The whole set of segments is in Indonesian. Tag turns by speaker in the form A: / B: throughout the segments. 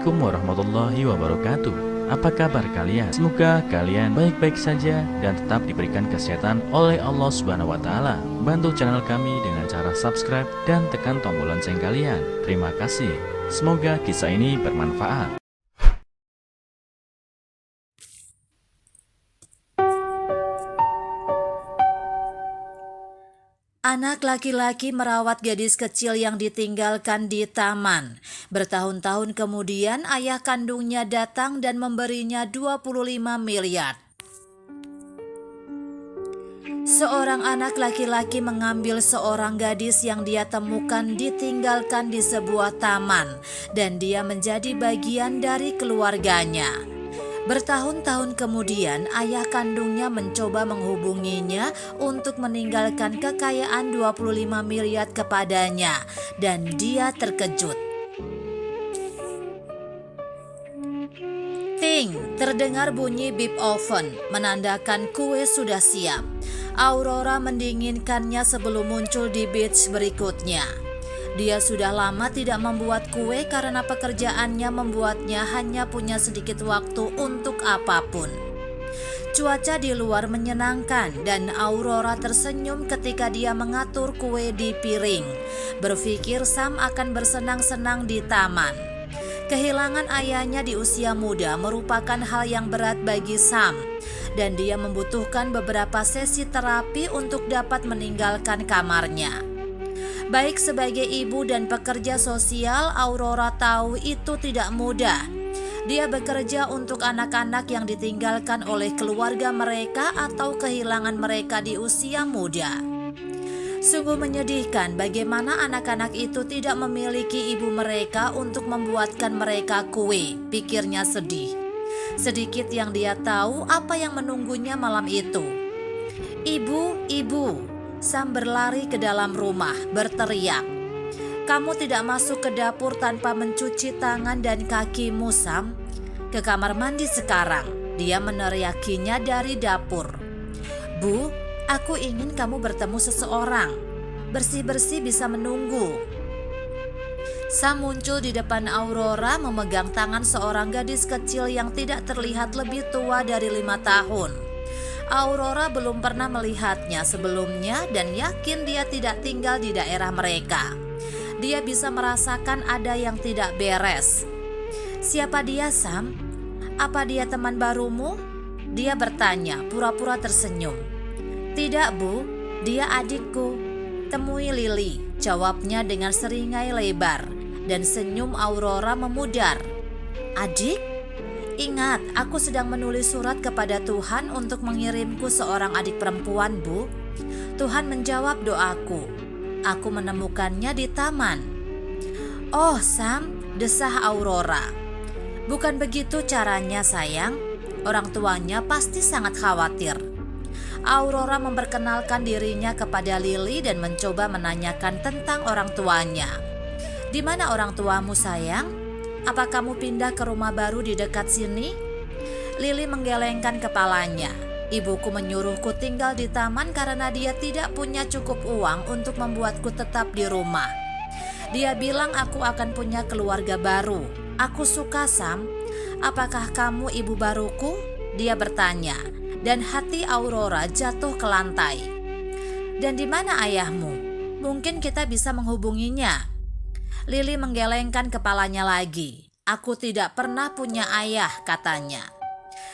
A: Assalamualaikum warahmatullahi wabarakatuh. Apa kabar kalian? Semoga kalian baik-baik saja dan tetap diberikan kesehatan oleh Allah Subhanahu wa taala. Bantu channel kami dengan cara subscribe dan tekan tombol lonceng kalian. Terima kasih. Semoga kisah ini bermanfaat.
B: Anak laki-laki merawat gadis kecil yang ditinggalkan di taman. Bertahun-tahun kemudian ayah kandungnya datang dan memberinya 25 miliar. Seorang anak laki-laki mengambil seorang gadis yang dia temukan ditinggalkan di sebuah taman dan dia menjadi bagian dari keluarganya. Bertahun-tahun kemudian, ayah kandungnya mencoba menghubunginya untuk meninggalkan kekayaan 25 miliar kepadanya, dan dia terkejut. Ting, terdengar bunyi bip oven, menandakan kue sudah siap. Aurora mendinginkannya sebelum muncul di beach berikutnya. Dia sudah lama tidak membuat kue karena pekerjaannya membuatnya hanya punya sedikit waktu untuk apapun. Cuaca di luar menyenangkan dan Aurora tersenyum ketika dia mengatur kue di piring. Berpikir Sam akan bersenang-senang di taman. Kehilangan ayahnya di usia muda merupakan hal yang berat bagi Sam dan dia membutuhkan beberapa sesi terapi untuk dapat meninggalkan kamarnya. Baik sebagai ibu dan pekerja sosial, Aurora tahu itu tidak mudah. Dia bekerja untuk anak-anak yang ditinggalkan oleh keluarga mereka atau kehilangan mereka di usia muda. Sungguh menyedihkan bagaimana anak-anak itu tidak memiliki ibu mereka untuk membuatkan mereka kue, pikirnya sedih. Sedikit yang dia tahu apa yang menunggunya malam itu. Ibu, ibu. Sam berlari ke dalam rumah, berteriak, "Kamu tidak masuk ke dapur tanpa mencuci tangan dan kakimu, Sam. Ke kamar mandi sekarang," dia meneriakinya dari dapur. "Bu, aku ingin kamu bertemu seseorang. Bersih-bersih bisa menunggu." Sam muncul di depan Aurora memegang tangan seorang gadis kecil yang tidak terlihat lebih tua dari 5 tahun. Aurora belum pernah melihatnya sebelumnya dan yakin dia tidak tinggal di daerah mereka. Dia bisa merasakan ada yang tidak beres. "Siapa dia, Sam? Apa dia teman barumu?" Dia bertanya, pura-pura tersenyum. "Tidak, Bu, dia adikku. Temui Lily," jawabnya dengan seringai lebar dan senyum Aurora memudar. "Adik? Ingat, aku sedang menulis surat kepada Tuhan untuk mengirimku seorang adik perempuan, Bu. Tuhan menjawab doaku. Aku menemukannya di taman." "Oh, Sam," desah Aurora. "Bukan begitu caranya, sayang. Orang tuanya pasti sangat khawatir." Aurora memperkenalkan dirinya kepada Lily dan mencoba menanyakan tentang orang tuanya. "Di mana orang tuamu, sayang? Apa kamu pindah ke rumah baru di dekat sini?" Lily menggelengkan kepalanya. "Ibuku menyuruhku tinggal di taman karena dia tidak punya cukup uang untuk membuatku tetap di rumah. Dia bilang aku akan punya keluarga baru. Aku suka, Sam. Apakah kamu ibu baruku?" dia bertanya, dan hati Aurora jatuh ke lantai. "Dan di mana ayahmu? Mungkin kita bisa menghubunginya." Lily menggelengkan kepalanya lagi. "Aku tidak pernah punya ayah," katanya.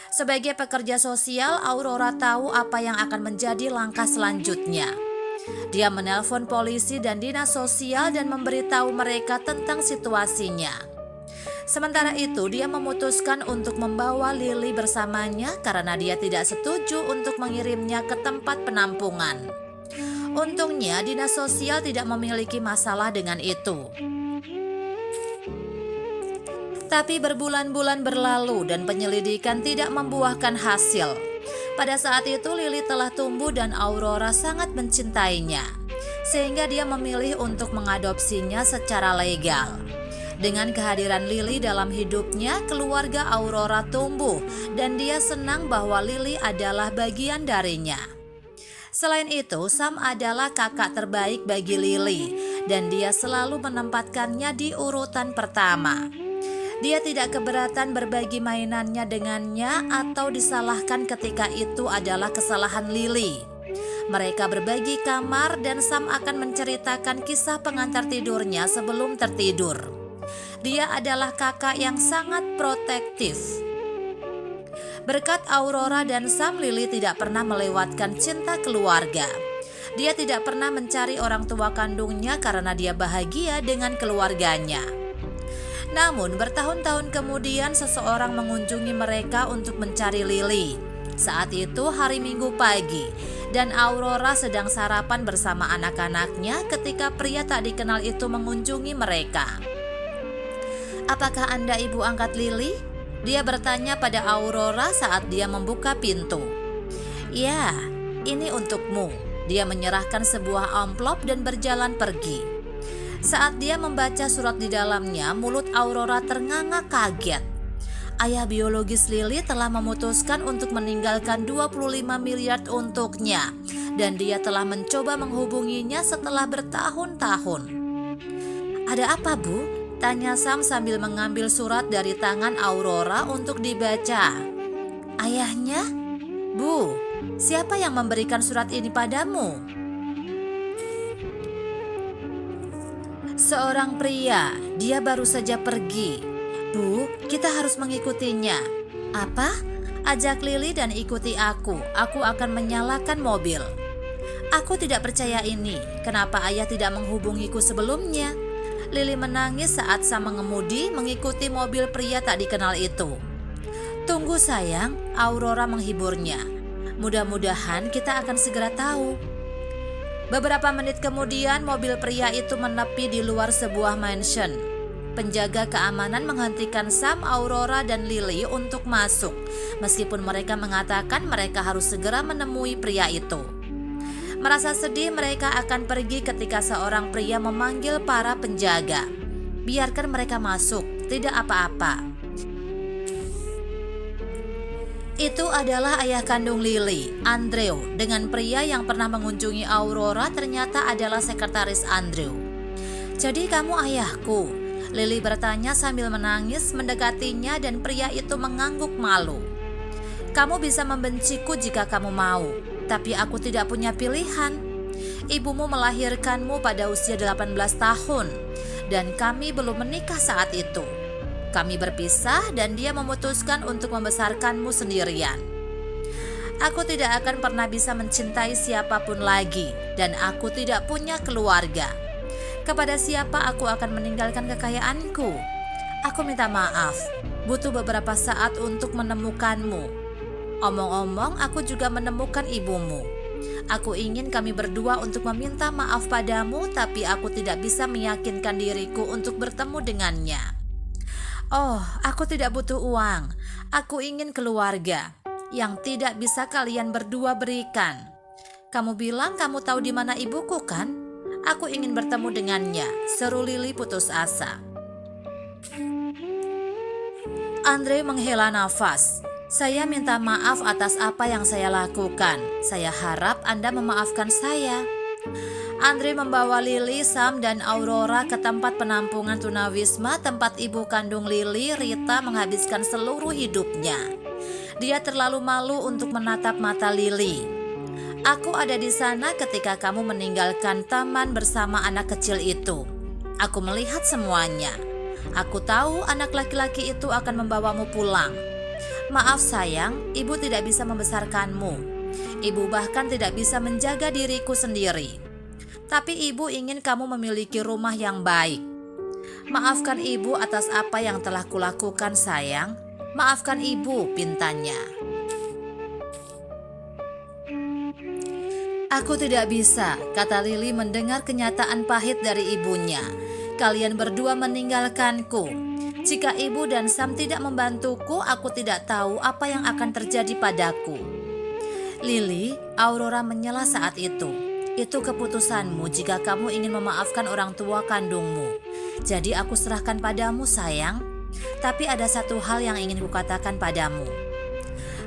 B: Sebagai pekerja sosial, Aurora tahu apa yang akan menjadi langkah selanjutnya. Dia menelpon polisi dan dinas sosial dan memberitahu mereka tentang situasinya. Sementara itu, dia memutuskan untuk membawa Lily bersamanya karena dia tidak setuju untuk mengirimnya ke tempat penampungan. Untungnya, dinas sosial tidak memiliki masalah dengan itu. Tapi berbulan-bulan berlalu dan penyelidikan tidak membuahkan hasil. Pada saat itu Lily telah tumbuh dan Aurora sangat mencintainya, sehingga dia memilih untuk mengadopsinya secara legal. Dengan kehadiran Lily dalam hidupnya, keluarga Aurora tumbuh dan dia senang bahwa Lily adalah bagian darinya. Selain itu, Sam adalah kakak terbaik bagi Lily dan dia selalu menempatkannya di urutan pertama. Dia tidak keberatan berbagi mainannya dengannya atau disalahkan ketika itu adalah kesalahan Lily. Mereka berbagi kamar dan Sam akan menceritakan kisah pengantar tidurnya sebelum tertidur. Dia adalah kakak yang sangat protektif. Berkat Aurora dan Sam, Lily tidak pernah melewatkan cinta keluarga. Dia tidak pernah mencari orang tua kandungnya karena dia bahagia dengan keluarganya. Namun bertahun-tahun kemudian seseorang mengunjungi mereka untuk mencari Lily. Saat itu hari Minggu pagi dan Aurora sedang sarapan bersama anak-anaknya ketika pria tak dikenal itu mengunjungi mereka. "Apakah Anda ibu angkat Lily?" Dia bertanya pada Aurora saat dia membuka pintu. "Ya, ini untukmu." Dia menyerahkan sebuah amplop dan berjalan pergi. Saat dia membaca surat di dalamnya, mulut Aurora ternganga kaget. Ayah biologis Lily telah memutuskan untuk meninggalkan 25 miliar untuknya, dan dia telah mencoba menghubunginya setelah bertahun-tahun. "Ada apa, Bu?" tanya Sam sambil mengambil surat dari tangan Aurora untuk dibaca. "Ayahnya? Bu, siapa yang memberikan surat ini padamu?" "Seorang pria, dia baru saja pergi. Bu, kita harus mengikutinya." "Apa?" "Ajak Lily dan ikuti aku akan menyalakan mobil." "Aku tidak percaya ini, kenapa ayah tidak menghubungiku sebelumnya?" Lily menangis saat Sam mengemudi mengikuti mobil pria tak dikenal itu. "Tunggu sayang," Aurora menghiburnya. "Mudah-mudahan kita akan segera tahu." Beberapa menit kemudian mobil pria itu menepi di luar sebuah mansion. Penjaga keamanan menghentikan Sam, Aurora, dan Lily untuk masuk, meskipun mereka mengatakan mereka harus segera menemui pria itu. Merasa sedih, mereka akan pergi ketika seorang pria memanggil para penjaga. "Biarkan mereka masuk, tidak apa-apa." Itu adalah ayah kandung Lily, Andrew, dengan pria yang pernah mengunjungi Aurora ternyata adalah sekretaris Andrew. "Jadi kamu ayahku?" Lily bertanya sambil menangis mendekatinya dan pria itu mengangguk malu. "Kamu bisa membenciku jika kamu mau, tapi aku tidak punya pilihan. Ibumu melahirkanmu pada usia 18 tahun dan kami belum menikah saat itu. Kami berpisah dan dia memutuskan untuk membesarkanmu sendirian. Aku tidak akan pernah bisa mencintai siapapun lagi dan aku tidak punya keluarga. Kepada siapa aku akan meninggalkan kekayaanku? Aku minta maaf, butuh beberapa saat untuk menemukanmu. Omong-omong, aku juga menemukan ibumu. Aku ingin kami berdua untuk meminta maaf padamu, tapi aku tidak bisa meyakinkan diriku untuk bertemu dengannya. Oh, aku tidak butuh uang. Aku ingin keluarga yang tidak bisa kalian berdua berikan. Kamu bilang kamu tahu di mana ibuku, kan? Aku ingin bertemu dengannya," seru Lily putus asa. Andre menghela nafas. "Saya minta maaf atas apa yang saya lakukan. Saya harap Anda memaafkan saya." Andre membawa Lily, Sam, dan Aurora ke tempat penampungan tunawisma tempat ibu kandung Lily, Rita, menghabiskan seluruh hidupnya. Dia terlalu malu untuk menatap mata Lily. "Aku ada di sana ketika kamu meninggalkan taman bersama anak kecil itu. Aku melihat semuanya. Aku tahu anak laki-laki itu akan membawamu pulang. Maaf sayang, ibu tidak bisa membesarkanmu. Ibu bahkan tidak bisa menjaga diriku sendiri. Tapi ibu ingin kamu memiliki rumah yang baik. Maafkan ibu atas apa yang telah kulakukan sayang. Maafkan ibu," pintanya. "Aku tidak bisa," kata Lily mendengar kenyataan pahit dari ibunya. "Kalian berdua meninggalkanku. Jika ibu dan Sam tidak membantuku, aku tidak tahu apa yang akan terjadi padaku." "Lily," Aurora menyela saat itu, "itu keputusanmu jika kamu ingin memaafkan orang tua kandungmu. Jadi aku serahkan padamu sayang. Tapi ada satu hal yang ingin kukatakan padamu.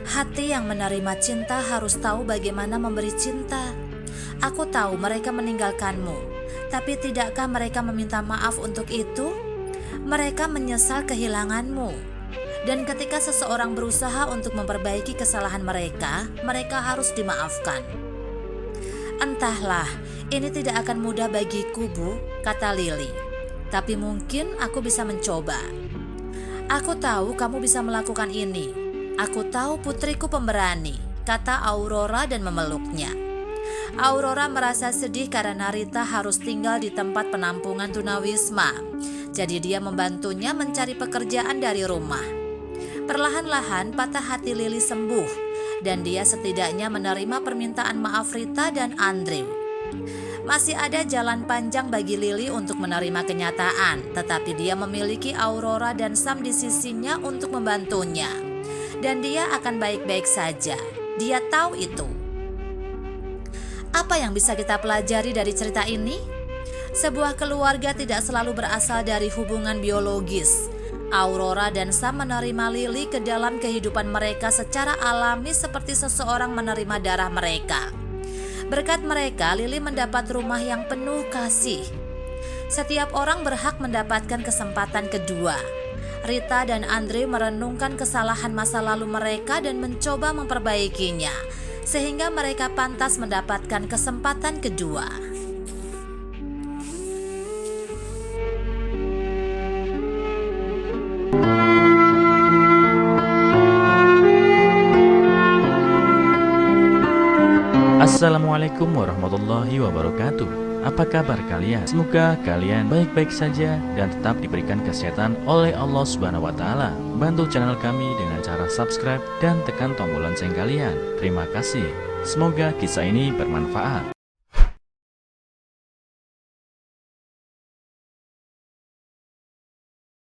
B: Hati yang menerima cinta harus tahu bagaimana memberi cinta. Aku tahu mereka meninggalkanmu, tapi tidakkah mereka meminta maaf untuk itu? Mereka menyesal kehilanganmu. Dan ketika seseorang berusaha untuk memperbaiki kesalahan mereka, mereka harus dimaafkan. Entahlah, ini tidak akan mudah bagiku, Bu, kata Lily. Tapi mungkin aku bisa mencoba. Aku tahu kamu bisa melakukan ini. Aku tahu putriku pemberani, kata Aurora dan memeluknya. Aurora merasa sedih karena Rita harus tinggal di tempat penampungan tunawisma. Jadi dia membantunya mencari pekerjaan dari rumah. Perlahan-lahan patah hati Lily sembuh dan dia setidaknya menerima permintaan maaf Rita dan Andrew. Masih ada jalan panjang bagi Lily untuk menerima kenyataan, tetapi dia memiliki Aurora dan Sam di sisinya untuk membantunya. Dan dia akan baik-baik saja. Dia tahu itu. Apa yang bisa kita pelajari dari cerita ini? Sebuah keluarga tidak selalu berasal dari hubungan biologis. Aurora dan Sam menerima Lily ke dalam kehidupan mereka secara alami seperti seseorang menerima darah mereka. Berkat mereka, Lily mendapat rumah yang penuh kasih. Setiap orang berhak mendapatkan kesempatan kedua. Rita dan Andre merenungkan kesalahan masa lalu mereka dan mencoba memperbaikinya, sehingga mereka pantas mendapatkan kesempatan kedua.
A: Assalamualaikum warahmatullahi wabarakatuh. Apa kabar kalian? Semoga kalian baik-baik saja dan tetap diberikan kesehatan oleh Allah Subhanahu wa Ta'ala. Bantu channel kami dengan cara subscribe dan tekan tombol lonceng kalian. Terima kasih. Semoga kisah ini bermanfaat.